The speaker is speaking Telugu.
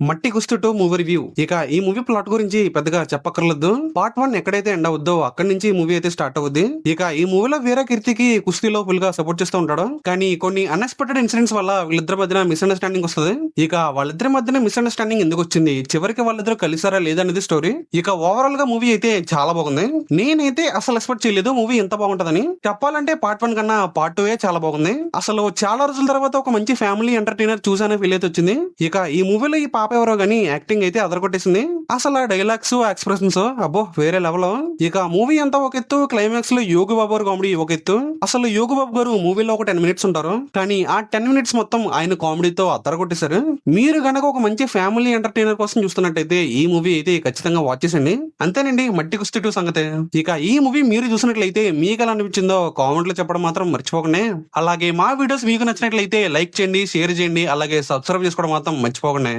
మట్టి కుస్తీ 2 మూవీ రివ్యూ. ఇక ఈ మూవీ ప్లాట్ గురించి పెద్దగా చెప్పక్కర్లేదు. పార్ట్ 1 ఎక్కడైతే ఎండ్ అవుద్దో అక్కడి నుంచి ఈ మూవీ అయితే స్టార్ట్ అవుద్ది. ఇక ఈ మూవీలో వీర కీర్తికి కుస్తీలో ఫుల్ గా సపోర్ట్ చేస్తూ ఉంటాడు. కానీ కొన్ని అన్ఎక్స్పెక్టెడ్ ఇన్సిడెంట్స్ వల్ల వీళ్ళిద్దరి మధ్యన మిస్అండర్స్టాండింగ్ వస్తుంది. ఇక వాళ్ళిద్దరి మధ్యన మిస్అండర్స్టాండింగ్ ఎందుకు వచ్చింది, చివరికి వాళ్ళిద్దరు కలిసారా లేదనేది స్టోరీ. ఇక ఓవరాల్ గా మూవీ అయితే చాలా బాగుంది. నేనైతే అసలు ఎక్స్పెక్ట్ చేయలేదు మూవీ ఎంత బాగుంటదని. చెప్పాలంటే పార్ట్ 1 కన్నా పార్ట్ 2 చాలా బాగుంది. అసలు చాలా రోజుల తర్వాత ఒక మంచి ఫ్యామిలీ ఎంటర్టైనర్ చూసానే ఫీల్ అయితే వచ్చింది. ఇక ఈ మూవీలో ఈ పాప ఎవరో గానీ యాక్టింగ్ అయితే అదరగొట్టేసింది. అసలు ఆ డైలాగ్స్ ఎక్స్ప్రెషన్స్ అబ్బో వేరే లెవెల్. ఇక మూవీ అంతా ఒక ఎత్తు, క్లైమాక్స్ లో యోగి బాబు గారు కామెడీ ఒక ఎత్తు. అసలు యోగి బాబు గారు మూవీలో ఒక 10 మినిట్స్ ఉంటారు, కానీ ఆ 10 మినిట్స్ మొత్తం ఆయన కామెడీతో అదరగొట్టేశారు. మీరు గనక ఒక మంచి ఫ్యామిలీ ఎంటర్టైనర్ కోసం చూస్తున్నట్టయితే ఈ మూవీ అయితే ఖచ్చితంగా వాచ్ చేసండి. అంతేనండి, మట్టి కుస్తీ 2 సంగతే. ఇక ఈ మూవీ మీరు చూసినట్లయితే మీకు ఎలా అనిపించిందో కామెంట్ లో చెప్పడం మాత్రం మర్చిపోకండి. అలాగే మా వీడియోస్ మీకు నచ్చినట్లయితే లైక్ చేయండి, షేర్ చేయండి, అలాగే సబ్స్క్రైబ్ చేసుకోవడం మాత్రం మర్చిపోకండి.